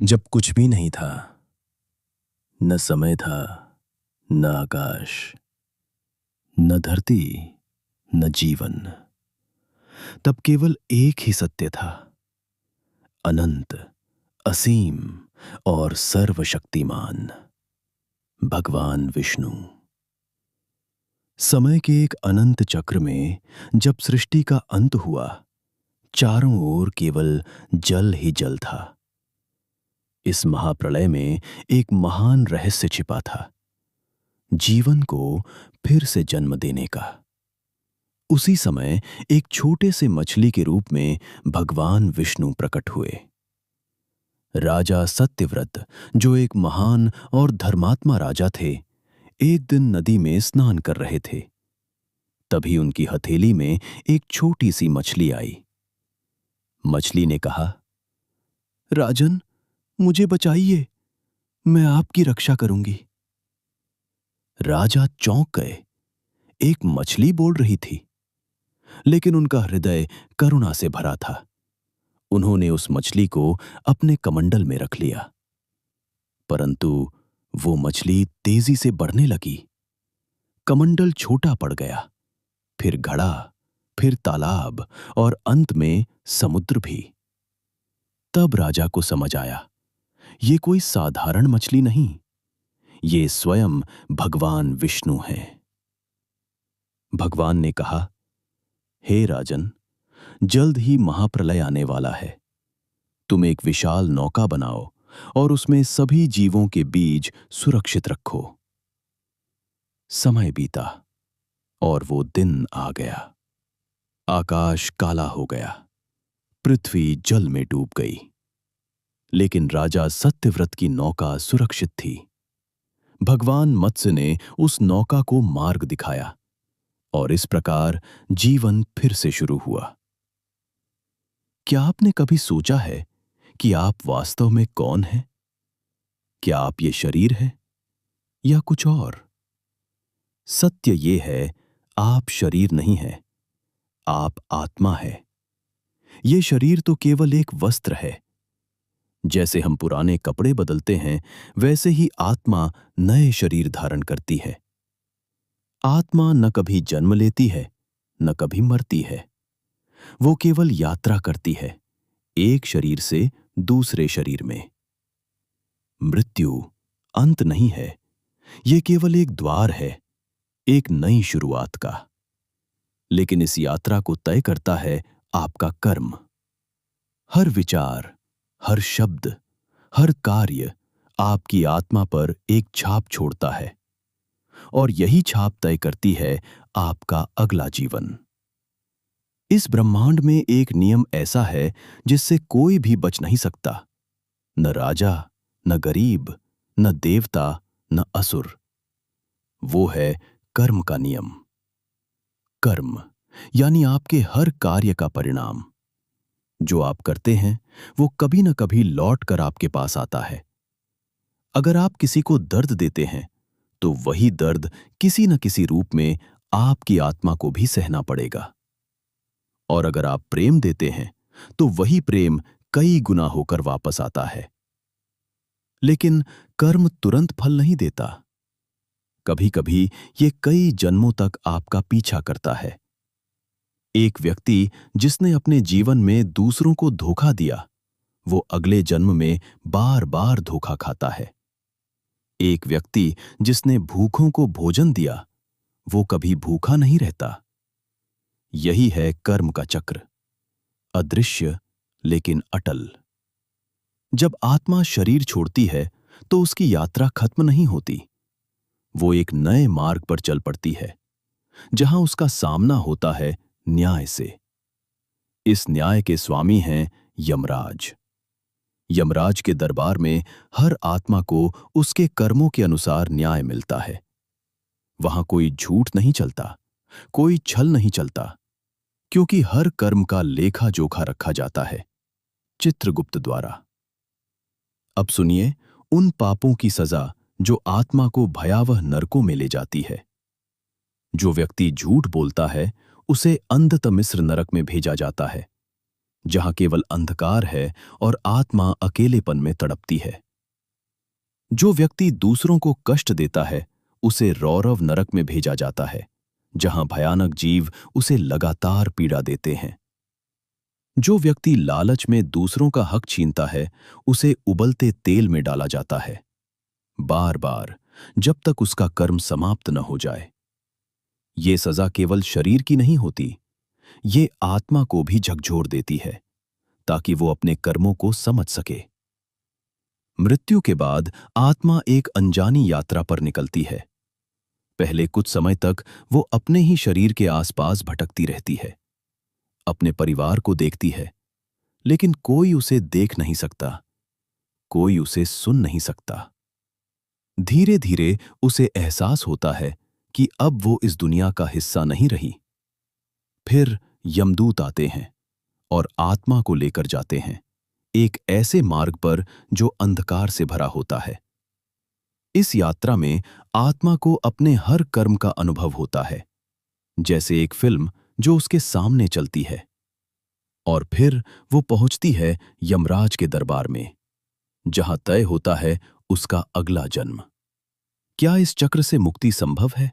जब कुछ भी नहीं था, न समय था, न आकाश, न धरती, न जीवन, तब केवल एक ही सत्य था, अनंत, असीम और सर्वशक्तिमान भगवान विष्णु। समय के एक अनंत चक्र में जब सृष्टि का अंत हुआ, चारों ओर केवल जल ही जल था। इस महाप्रलय में एक महान रहस्य छिपा था, जीवन को फिर से जन्म देने का। उसी समय एक छोटे से मछली के रूप में भगवान विष्णु प्रकट हुए। राजा सत्यव्रत, जो एक महान और धर्मात्मा राजा थे, एक दिन नदी में स्नान कर रहे थे। तभी उनकी हथेली में एक छोटी सी मछली आई। मछली ने कहा, राजन, मुझे बचाइए, मैं आपकी रक्षा करूंगी। राजा चौंक गए। एक मछली बोल रही थी, लेकिन उनका हृदय करुणा से भरा था। उन्होंने उस मछली को अपने कमंडल में रख लिया, परंतु वो मछली तेजी से बढ़ने लगी। कमंडल छोटा पड़ गया, फिर घड़ा, फिर तालाब और अंत में समुद्र भी। तब राजा को समझ आया, ये कोई साधारण मछली नहीं, ये स्वयं भगवान विष्णु हैं। भगवान ने कहा, हे राजन, जल्द ही महाप्रलय आने वाला है। तुम एक विशाल नौका बनाओ और उसमें सभी जीवों के बीज सुरक्षित रखो। समय बीता और वो दिन आ गया। आकाश काला हो गया, पृथ्वी जल में डूब गई, लेकिन राजा सत्यव्रत की नौका सुरक्षित थी। भगवान मत्स्य ने उस नौका को मार्ग दिखाया और इस प्रकार जीवन फिर से शुरू हुआ। क्या आपने कभी सोचा है कि आप वास्तव में कौन हैं? क्या आप ये शरीर है या कुछ और? सत्य ये है, आप शरीर नहीं हैं, आप आत्मा है। ये शरीर तो केवल एक वस्त्र है। जैसे हम पुराने कपड़े बदलते हैं, वैसे ही आत्मा नए शरीर धारण करती है। आत्मा न कभी जन्म लेती है, न कभी मरती है। वो केवल यात्रा करती है, एक शरीर से दूसरे शरीर में। मृत्यु अंत नहीं है, ये केवल एक द्वार है, एक नई शुरुआत का। लेकिन इस यात्रा को तय करता है आपका कर्म। हर विचार, हर शब्द, हर कार्य आपकी आत्मा पर एक छाप छोड़ता है, और यही छाप तय करती है आपका अगला जीवन। इस ब्रह्मांड में एक नियम ऐसा है जिससे कोई भी बच नहीं सकता, न राजा, न गरीब, न देवता, न असुर। वो है कर्म का नियम। कर्म यानी आपके हर कार्य का परिणाम। जो आप करते हैं वो कभी न कभी लौट कर आपके पास आता है। अगर आप किसी को दर्द देते हैं तो वही दर्द किसी न किसी रूप में आपकी आत्मा को भी सहना पड़ेगा। और अगर आप प्रेम देते हैं तो वही प्रेम कई गुना होकर वापस आता है। लेकिन कर्म तुरंत फल नहीं देता। कभी कभी ये कई जन्मों तक आपका पीछा करता है। एक व्यक्ति जिसने अपने जीवन में दूसरों को धोखा दिया, वो अगले जन्म में बार बार धोखा खाता है। एक व्यक्ति जिसने भूखों को भोजन दिया, वो कभी भूखा नहीं रहता। यही है कर्म का चक्र, अदृश्य लेकिन अटल। जब आत्मा शरीर छोड़ती है तो उसकी यात्रा खत्म नहीं होती। वो एक नए मार्ग पर चल पड़ती है, जहां उसका सामना होता है न्याय से। इस न्याय के स्वामी हैं यमराज। यमराज के दरबार में हर आत्मा को उसके कर्मों के अनुसार न्याय मिलता है। वहां कोई झूठ नहीं चलता, कोई छल नहीं चलता, क्योंकि हर कर्म का लेखा जोखा रखा जाता है चित्रगुप्त द्वारा। अब सुनिए उन पापों की सजा जो आत्मा को भयावह नरकों में ले जाती है। जो व्यक्ति झूठ बोलता है उसे अंधतमिस्र नरक में भेजा जाता है। जहां केवल अंधकार है और आत्मा अकेलेपन में तड़पती है। जो व्यक्ति दूसरों को कष्ट देता है उसे रौरव नरक में भेजा जाता है, जहां भयानक जीव उसे लगातार पीड़ा देते हैं। जो व्यक्ति लालच में दूसरों का हक छीनता है उसे उबलते तेल में डाला जाता है, बार बार, जब तक उसका कर्म समाप्त न हो जाए। ये सजा केवल शरीर की नहीं होती, ये आत्मा को भी झकझोर देती है, ताकि वो अपने कर्मों को समझ सके। मृत्यु के बाद आत्मा एक अनजानी यात्रा पर निकलती है। पहले कुछ समय तक वो अपने ही शरीर के आसपास भटकती रहती है, अपने परिवार को देखती है, लेकिन कोई उसे देख नहीं सकता, कोई उसे सुन नहीं सकता। धीरे धीरे उसे एहसास होता है कि अब वो इस दुनिया का हिस्सा नहीं रही। फिर यमदूत आते हैं और आत्मा को लेकर जाते हैं एक ऐसे मार्ग पर जो अंधकार से भरा होता है। इस यात्रा में आत्मा को अपने हर कर्म का अनुभव होता है, जैसे एक फिल्म जो उसके सामने चलती है। और फिर वो पहुंचती है यमराज के दरबार में, जहां तय होता है उसका अगला जन्म। क्या इस चक्र से मुक्ति संभव है?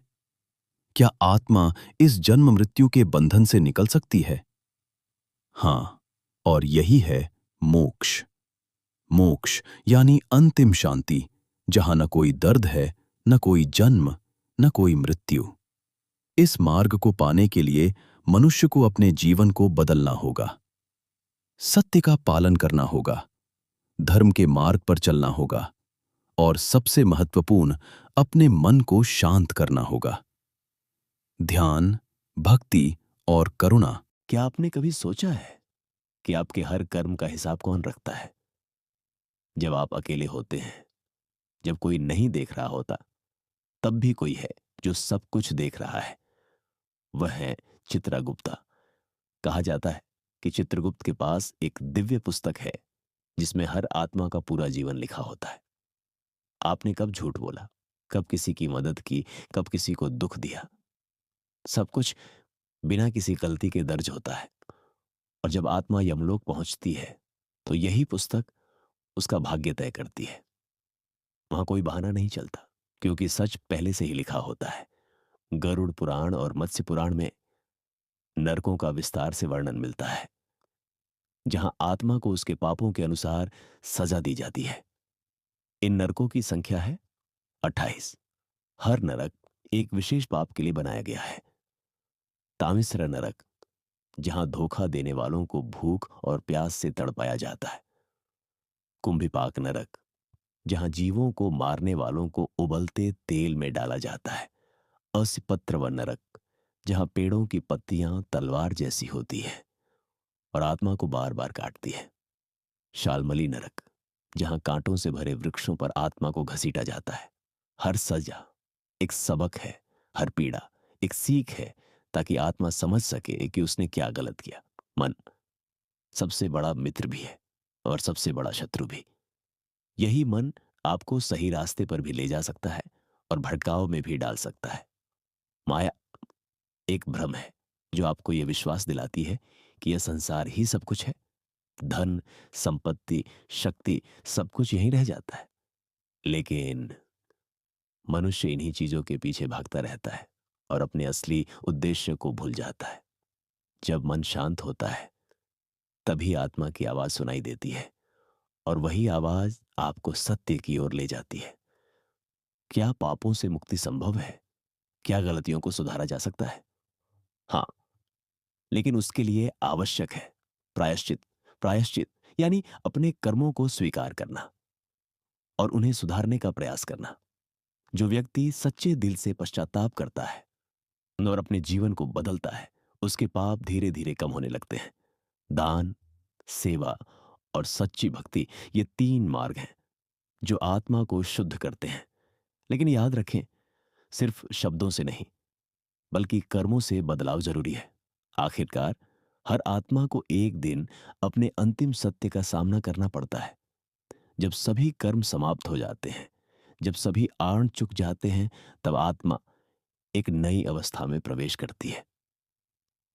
क्या आत्मा इस जन्म मृत्यु के बंधन से निकल सकती है? हाँ, और यही है मोक्ष। मोक्ष यानी अंतिम शांति, जहां न कोई दर्द है, न कोई जन्म, न कोई मृत्यु। इस मार्ग को पाने के लिए मनुष्य को अपने जीवन को बदलना होगा, सत्य का पालन करना होगा, धर्म के मार्ग पर चलना होगा, और सबसे महत्वपूर्ण, अपने मन को शांत करना होगा। ध्यान, भक्ति और करुणा। क्या आपने कभी सोचा है कि आपके हर कर्म का हिसाब कौन रखता है? जब आप अकेले होते हैं, जब कोई नहीं देख रहा होता, तब भी कोई है जो सब कुछ देख रहा है। वह है चित्रगुप्ता। कहा जाता है कि चित्रगुप्त के पास एक दिव्य पुस्तक है जिसमें हर आत्मा का पूरा जीवन लिखा होता है। आपने कब झूठ बोला, कब किसी की मदद की, कब किसी को दुख दिया, सब कुछ बिना किसी गलती के दर्ज होता है। और जब आत्मा यमलोक पहुंचती है तो यही पुस्तक उसका भाग्य तय करती है। वहां कोई बहाना नहीं चलता, क्योंकि सच पहले से ही लिखा होता है। गरुड़ पुराण और मत्स्य पुराण में नरकों का विस्तार से वर्णन मिलता है, जहां आत्मा को उसके पापों के अनुसार सजा दी जाती है। इन नरकों की संख्या है 28। हर नरक एक विशेष पाप के लिए बनाया गया है। तामिश्र नरक, जहां धोखा देने वालों को भूख और प्यास से तड़पाया जाता है। कुंभिपाक नरक, जहां जीवों को मारने वालों को उबलते तेल में डाला जाता है। असिपत्रव नरक, जहां पेड़ों की पत्तियां तलवार जैसी होती है और आत्मा को बार बार काटती है। शालमली नरक, जहां कांटों से भरे वृक्षों पर आत्मा को घसीटा जाता है। हर सजा एक सबक है, हर पीड़ा एक सीख है, ताकि आत्मा समझ सके कि उसने क्या गलत किया। मन सबसे बड़ा मित्र भी है और सबसे बड़ा शत्रु भी। यही मन आपको सही रास्ते पर भी ले जा सकता है और भटकाव में भी डाल सकता है। माया एक भ्रम है जो आपको यह विश्वास दिलाती है कि यह संसार ही सब कुछ है। धन, संपत्ति, शक्ति, सब कुछ यहीं रह जाता है। लेकिन मनुष्य इन्हीं चीजों के पीछे भागता रहता है और अपने असली उद्देश्य को भूल जाता है। जब मन शांत होता है, तभी आत्मा की आवाज सुनाई देती है, और वही आवाज आपको सत्य की ओर ले जाती है। क्या पापों से मुक्ति संभव है? क्या गलतियों को सुधारा जा सकता है? हाँ, लेकिन उसके लिए आवश्यक है प्रायश्चित। प्रायश्चित यानी अपने कर्मों को स्वीकार करना और उन्हें सुधारने का प्रयास करना। जो व्यक्ति सच्चे दिल से पश्चाताप करता है और अपने जीवन को बदलता है, उसके पाप धीरे धीरे कम होने लगते हैं। दान, सेवा और सच्ची भक्ति, ये 3 मार्ग हैं जो आत्मा को शुद्ध करते हैं। लेकिन याद रखें, सिर्फ शब्दों से नहीं, बल्कि कर्मों से बदलाव जरूरी है। आखिरकार हर आत्मा को एक दिन अपने अंतिम सत्य का सामना करना पड़ता है। जब सभी कर्म समाप्त हो जाते हैं, जब सभी आड़ चुक जाते हैं, तब आत्मा एक नई अवस्था में प्रवेश करती है।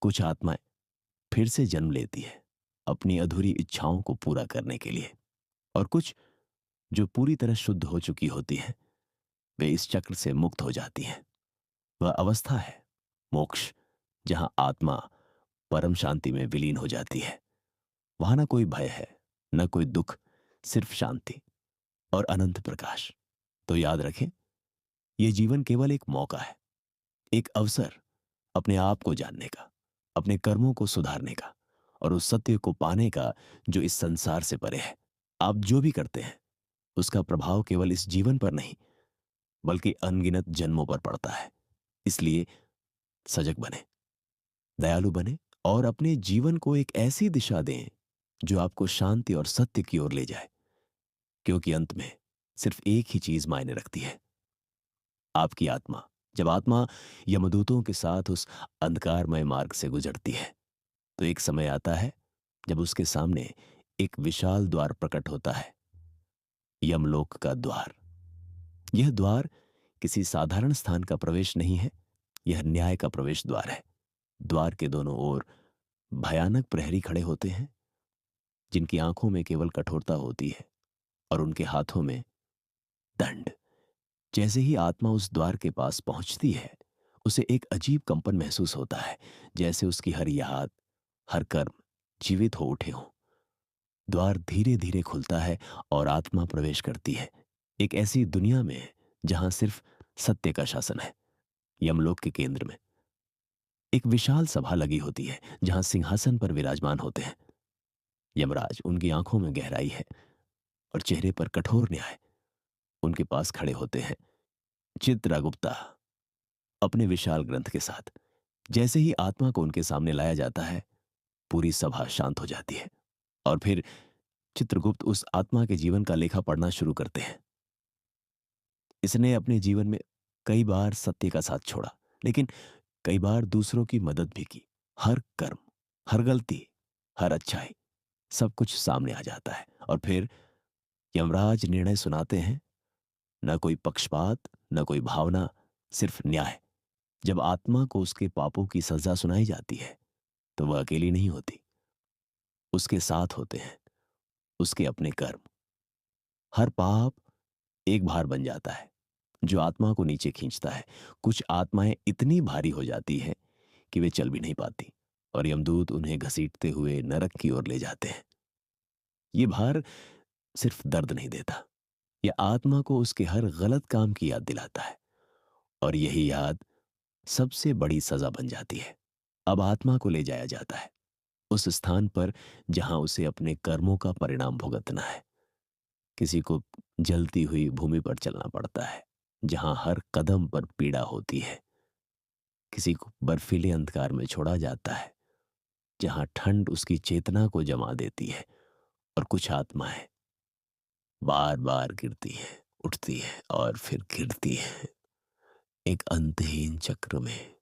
कुछ आत्माएं फिर से जन्म लेती है, अपनी अधूरी इच्छाओं को पूरा करने के लिए, और कुछ जो पूरी तरह शुद्ध हो चुकी होती हैं, वे इस चक्र से मुक्त हो जाती हैं। वह अवस्था है मोक्ष, जहां आत्मा परम शांति में विलीन हो जाती है। वहां ना कोई भय है, न कोई दुख, सिर्फ शांति और अनंत प्रकाश। तो याद रखें, यह जीवन केवल एक मौका है, एक अवसर अपने आप को जानने का, अपने कर्मों को सुधारने का और उस सत्य को पाने का जो इस संसार से परे है। आप जो भी करते हैं उसका प्रभाव केवल इस जीवन पर नहीं बल्कि अनगिनत जन्मों पर पड़ता है। इसलिए सजग बने, दयालु बने और अपने जीवन को एक ऐसी दिशा दें जो आपको शांति और सत्य की ओर ले जाए, क्योंकि अंत में सिर्फ एक ही चीज मायने रखती है, आपकी आत्मा। जब आत्मा यमदूतों के साथ उस अंधकारमय मार्ग से गुजरती है तो एक समय आता है जब उसके सामने एक विशाल द्वार प्रकट होता है, यमलोक का द्वार। यह द्वार किसी साधारण स्थान का प्रवेश नहीं है, यह न्याय का प्रवेश द्वार है। द्वार के दोनों ओर भयानक प्रहरी खड़े होते हैं, जिनकी आंखों में केवल कठोरता होती है और उनके हाथों में दंड। जैसे ही आत्मा उस द्वार के पास पहुंचती है, उसे एक अजीब कंपन महसूस होता है, जैसे उसकी हर याद, हर कर्म जीवित हो उठे हों। द्वार धीरे धीरे खुलता है और आत्मा प्रवेश करती है एक ऐसी दुनिया में जहां सिर्फ सत्य का शासन है। यमलोक के केंद्र में एक विशाल सभा लगी होती है, जहां सिंहासन पर विराजमान होते हैं यमराज। उनकी आंखों में गहराई है और चेहरे पर कठोर न्याय। उनके पास खड़े होते हैं चित्रगुप्ता अपने विशाल ग्रंथ के साथ। जैसे ही आत्मा को उनके सामने लाया जाता है, पूरी सभा शांत हो जाती है और फिर चित्रगुप्त उस आत्मा के जीवन का लेखा पढ़ना शुरू करते हैं। इसने अपने जीवन में कई बार सत्य का साथ छोड़ा, लेकिन कई बार दूसरों की मदद भी की। हर कर्म, हर गलती, हर अच्छाई, सब कुछ सामने आ जाता है और फिर यमराज निर्णय सुनाते हैं। न कोई पक्षपात, न कोई भावना, सिर्फ न्याय। जब आत्मा को उसके पापों की सजा सुनाई जाती है तो वह अकेली नहीं होती, उसके साथ होते हैं उसके अपने कर्म। हर पाप एक भार बन जाता है जो आत्मा को नीचे खींचता है। कुछ आत्माएं इतनी भारी हो जाती हैं कि वे चल भी नहीं पाती और यमदूत उन्हें घसीटते हुए नरक की ओर ले जाते हैं। ये भार सिर्फ दर्द नहीं देता, यह आत्मा को उसके हर गलत काम की याद दिलाता है और यही याद सबसे बड़ी सजा बन जाती है। अब आत्मा को ले जाया जाता है उस स्थान पर जहां उसे अपने कर्मों का परिणाम भुगतना है। किसी को जलती हुई भूमि पर चलना पड़ता है जहां हर कदम पर पीड़ा होती है। किसी को बर्फीले अंधकार में छोड़ा जाता है जहां ठंड उसकी चेतना को जमा देती है। और कुछ आत्माएं बार बार गिरती है, उठती है और फिर गिरती है, एक अंतहीन चक्र में।